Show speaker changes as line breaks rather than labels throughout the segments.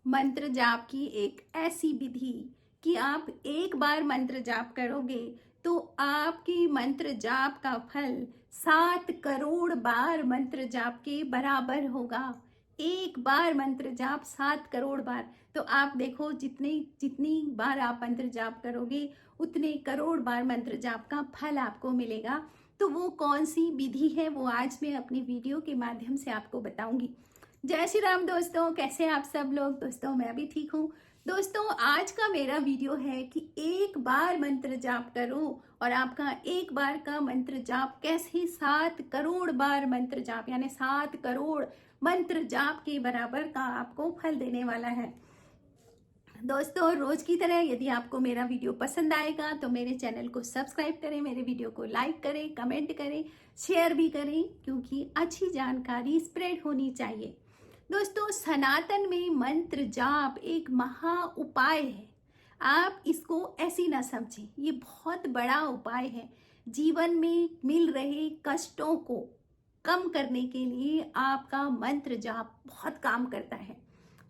मंत्र जाप की एक ऐसी विधि कि आप एक बार मंत्र जाप करोगे तो आपकी मंत्र जाप का फल 7 करोड़ बार मंत्र जाप के बराबर होगा। एक बार मंत्र जाप 7 करोड़ बार। तो आप देखो जितनी जितनी बार आप मंत्र जाप करोगे उतने करोड़ बार मंत्र जाप का फल आपको मिलेगा। तो वो कौन सी विधि है वो आज मैं अपनी वीडियो के माध्यम से आपको बताऊंगी। जय श्री राम दोस्तों, कैसे हैं आप सब लोग। दोस्तों मैं भी ठीक हूँ। दोस्तों आज का मेरा वीडियो है कि एक बार मंत्र जाप करो और आपका एक बार का मंत्र जाप कैसे 7 करोड़ बार मंत्र जाप यानी 7 करोड़ मंत्र जाप के बराबर का आपको फल देने वाला है। दोस्तों रोज की तरह यदि आपको मेरा वीडियो पसंद आएगा तो मेरे चैनल को सब्सक्राइब करें, मेरे वीडियो को लाइक करें, कमेंट करें, शेयर भी करें, क्योंकि अच्छी जानकारी स्प्रेड होनी चाहिए। दोस्तों सनातन में मंत्र जाप एक महा उपाय है। आप इसको ऐसी ना समझें, ये बहुत बड़ा उपाय है। जीवन में मिल रहे कष्टों को कम करने के लिए आपका मंत्र जाप बहुत काम करता है।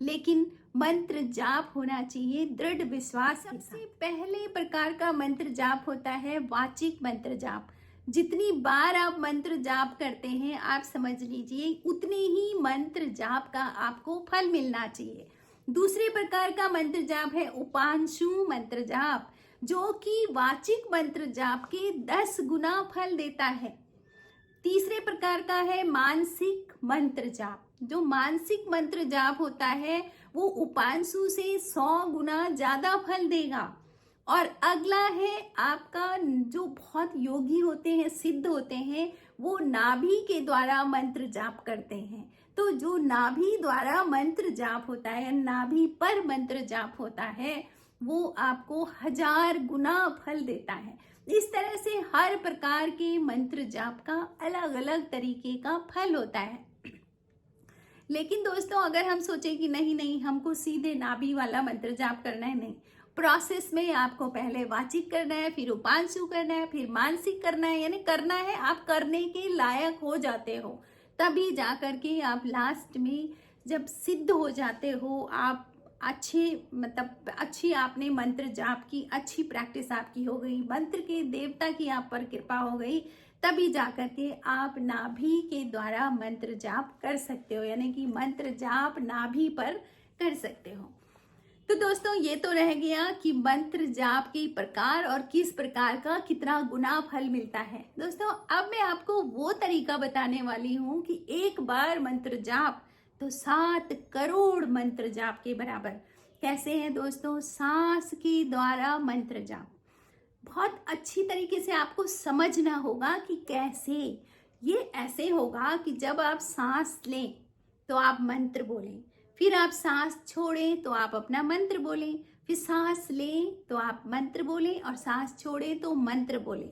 लेकिन मंत्र जाप होना चाहिए दृढ़ विश्वास। सबसे पहले प्रकार का मंत्र जाप होता है वाचिक मंत्र जाप। जितनी बार आप मंत्र जाप करते हैं आप समझ लीजिए उतने ही मंत्र जाप का आपको फल मिलना चाहिए। दूसरे प्रकार का मंत्र जाप है उपांशु मंत्र जाप, जो कि वाचिक मंत्र जाप के 10 गुना फल देता है। तीसरे प्रकार का है मानसिक मंत्र जाप। जो मानसिक मंत्र जाप होता है वो उपांशु से 100 गुना ज्यादा फल देगा। और अगला है आपका जो बहुत योगी होते हैं, सिद्ध होते हैं, वो नाभि के द्वारा मंत्र जाप करते हैं। तो जो नाभि द्वारा मंत्र जाप होता है, नाभि पर मंत्र जाप होता है, वो आपको 1000 गुना फल देता है। इस तरह से हर प्रकार के मंत्र जाप का अलग अलग तरीके का फल होता है। लेकिन दोस्तों अगर हम सोचें कि नहीं नहीं हमको सीधे नाभि वाला मंत्र जाप करना है, नहीं, प्रोसेस में आपको पहले वाचिक करना है, फिर उपांशु करना है, फिर मानसिक करना है। यानी करना है, आप करने के लायक हो जाते हो तभी जाकर के आप लास्ट में जब सिद्ध हो जाते हो, आप अच्छी आपने मंत्र जाप की, अच्छी प्रैक्टिस आपकी हो गई, मंत्र के देवता की आप पर कृपा हो गई, तभी जाकर के आप नाभि के द्वारा मंत्र जाप कर सकते हो। यानी कि मंत्र जाप नाभि पर कर सकते हो। तो दोस्तों ये तो रह गया कि मंत्र जाप के प्रकार और किस प्रकार का कितना गुना फल मिलता है। दोस्तों अब मैं आपको वो तरीका बताने वाली हूँ कि एक बार मंत्र जाप तो 7 करोड़ मंत्र जाप के बराबर। कैसे है दोस्तों? सांस के द्वारा मंत्र जाप। बहुत अच्छी तरीके से आपको समझना होगा कि कैसे। ये ऐसे होगा कि जब आप सांस लें तो आप मंत्र बोलें, फिर आप सांस छोड़ें तो आप अपना मंत्र बोलें, फिर सांस लें तो आप मंत्र बोलें और सांस छोड़ें तो मंत्र बोलें।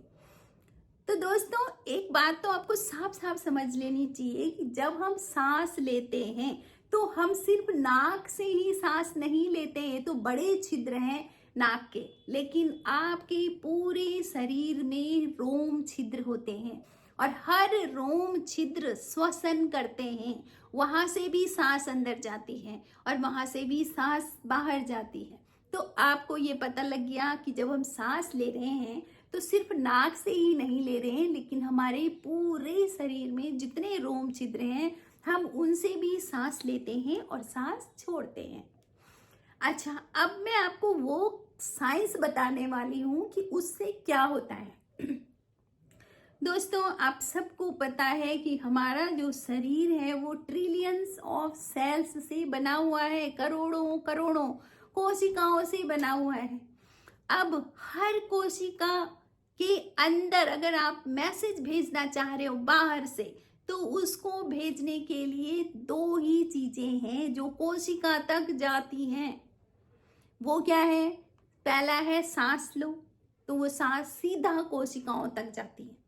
तो दोस्तों एक बात तो आपको साफ साफ समझ लेनी चाहिए कि जब हम सांस लेते हैं तो हम सिर्फ नाक से ही सांस नहीं लेते हैं। तो बड़े छिद्र हैं नाक के, लेकिन आपके पूरे शरीर में रोम छिद्र होते हैं और हर रोम छिद्र श्वसन करते हैं। वहां से भी सांस अंदर जाती है और वहां से भी सांस बाहर जाती है। तो आपको ये पता लग गया कि जब हम सांस ले रहे हैं तो सिर्फ नाक से ही नहीं ले रहे हैं, लेकिन हमारे पूरे शरीर में जितने रोम छिद्र हैं हम उनसे भी सांस लेते हैं और सांस छोड़ते हैं। अच्छा, अब मैं आपको वो साइंस बताने वाली हूँ कि उससे क्या होता है। दोस्तों आप सबको पता है कि हमारा जो शरीर है वो ट्रिलियंस ऑफ सेल्स से बना हुआ है, करोड़ों करोड़ों कोशिकाओं से बना हुआ है। अब हर कोशिका के अंदर अगर आप मैसेज भेजना चाह रहे हो बाहर से, तो उसको भेजने के लिए 2 ही चीजें हैं जो कोशिका तक जाती हैं। वो क्या है? पहला है सांस लो, तो वो सांस सीधा कोशिकाओं तक जाती है।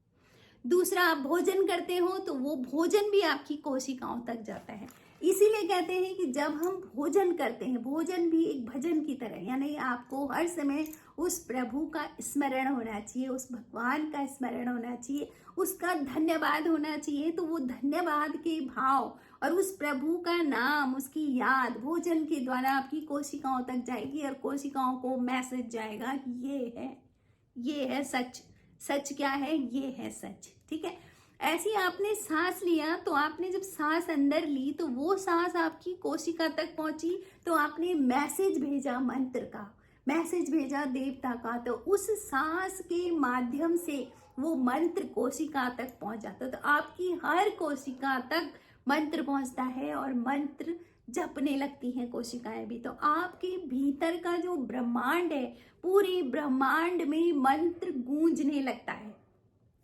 दूसरा आप भोजन करते हो तो वो भोजन भी आपकी कोशिकाओं तक जाता है। इसीलिए कहते हैं कि जब हम भोजन करते हैं, भोजन भी एक भजन की तरह, यानी आपको हर समय उस प्रभु का स्मरण होना चाहिए, उस भगवान का स्मरण होना चाहिए, उसका धन्यवाद होना चाहिए। तो वो धन्यवाद के भाव और उस प्रभु का नाम, उसकी याद भोजन के द्वारा आपकी कोशिकाओं तक जाएगी और कोशिकाओं को मैसेज जाएगा कि ये है सच। सच क्या है? ये है सच। ठीक है, ऐसे ही आपने सांस लिया, तो आपने जब सांस अंदर ली तो वो सांस आपकी कोशिका तक पहुंची, तो आपने मैसेज भेजा, मंत्र का मैसेज भेजा देवता का, तो उस सांस के माध्यम से वो मंत्र कोशिका तक पहुंच जाता है। तो आपकी हर कोशिका तक मंत्र पहुंचता है और मंत्र जपने लगती हैं कोशिकाएं भी। तो आपके भीतर का जो ब्रह्मांड है, पूरे ब्रह्मांड में मंत्र गूंजने लगता है।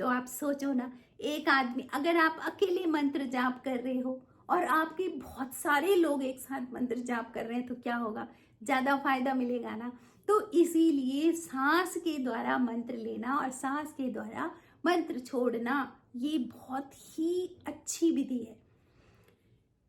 तो आप सोचो ना, एक आदमी, अगर आप अकेले मंत्र जाप कर रहे हो और आपके बहुत सारे लोग एक साथ मंत्र जाप कर रहे हैं, तो क्या होगा? ज्यादा फायदा मिलेगा ना। तो इसीलिए सांस के द्वारा मंत्र लेना और सांस के द्वारा मंत्र छोड़ना, ये बहुत ही अच्छी विधि है।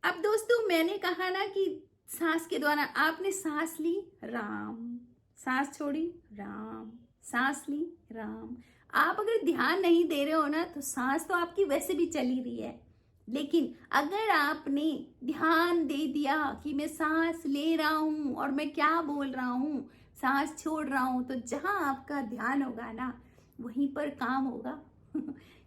अब दोस्तों, मैंने कहा ना कि सांस के द्वारा, आपने सांस ली, राम, सांस छोड़ी, राम, सांस ली, राम। आप अगर ध्यान नहीं दे रहे हो ना, तो सांस तो आपकी वैसे भी चली रही है, लेकिन अगर आपने ध्यान दे दिया कि मैं सांस ले रहा हूं और मैं क्या बोल रहा हूं, सांस छोड़ रहा हूं, तो जहां आपका ध्यान होगा ना, वहीं पर काम होगा।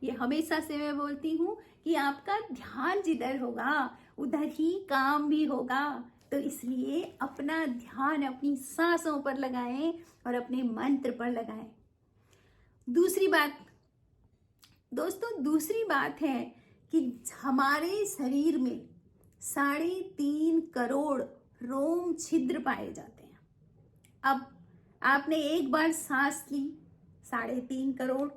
ये हमेशा से मैं बोलती हूँ कि आपका ध्यान जिधर होगा उधर ही काम भी होगा। तो इसलिए अपना ध्यान अपनी सांसों पर लगाएं और अपने मंत्र पर लगाएं। दूसरी बात दोस्तों, दूसरी बात है कि हमारे शरीर में 3.5 करोड़ रोम छिद्र पाए जाते हैं। अब आपने एक बार सांस ली, 3.5 करोड़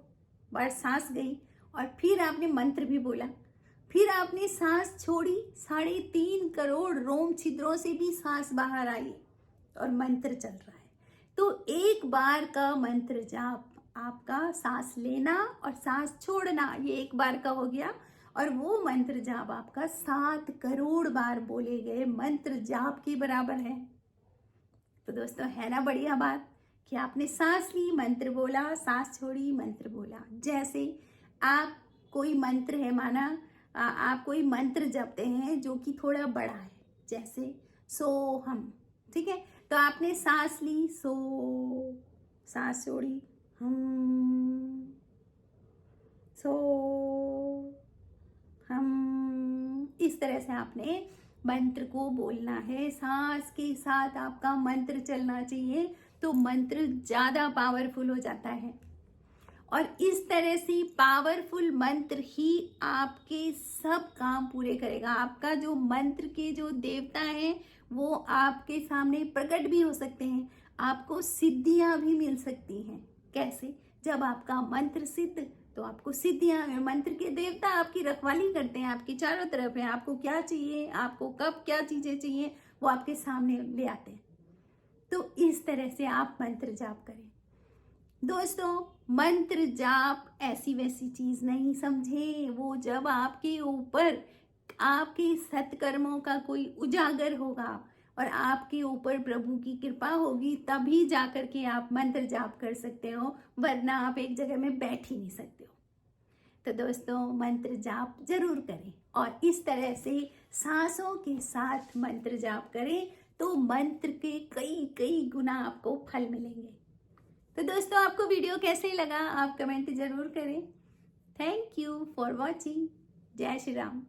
बार सांस गई, और फिर आपने मंत्र भी बोला, फिर आपने सांस छोड़ी, 3.5 करोड़ रोम छिद्रों से भी सांस बाहर आई और मंत्र चल रहा है। तो एक बार का मंत्र जाप, आपका सांस लेना और सांस छोड़ना, ये एक बार का हो गया, और वो मंत्र जाप आपका 7 करोड़ बार बोले गए मंत्र जाप के बराबर है। तो दोस्तों, है ना बढ़िया बात कि आपने सांस ली, मंत्र बोला, सांस छोड़ी, मंत्र बोला। जैसे आप कोई मंत्र है, माना आप कोई मंत्र जपते हैं जो कि थोड़ा बड़ा है, जैसे सोहम। ठीक है, तो आपने सांस ली, सो, सांस छोड़ी, हम, सो, हम। इस तरह से आपने मंत्र को बोलना है, सांस के साथ आपका मंत्र चलना चाहिए, तो मंत्र ज्यादा पावरफुल हो जाता है। और इस तरह से पावरफुल मंत्र ही आपके सब काम पूरे करेगा। आपका जो मंत्र के जो देवता हैं, वो आपके सामने प्रकट भी हो सकते हैं, आपको सिद्धियां भी मिल सकती हैं। कैसे? जब आपका मंत्र सिद्ध, तो आपको सिद्धियां, मंत्र के देवता आपकी रखवाली करते हैं, आपके चारों तरफ है, आपको क्या चाहिए, आपको कब क्या चीजें चाहिए, वो आपके सामने ले आते हैं। तो इस तरह से आप मंत्र जाप करें। दोस्तों, मंत्र जाप ऐसी वैसी चीज नहीं समझे, वो जब आपके ऊपर आपके सत्कर्मों का कोई उजागर होगा और आपके ऊपर प्रभु की कृपा होगी, तभी जाकर के आप मंत्र जाप कर सकते हो, वरना आप एक जगह में बैठ ही नहीं सकते हो। तो दोस्तों, मंत्र जाप जरूर करें और इस तरह से सांसों के साथ मंत्र जाप करें, तो मंत्र के कई कई गुना आपको फल मिलेंगे। तो दोस्तों, आपको वीडियो कैसे लगा, आप कमेंट जरूर करें। Thank you for watching. जय श्री राम।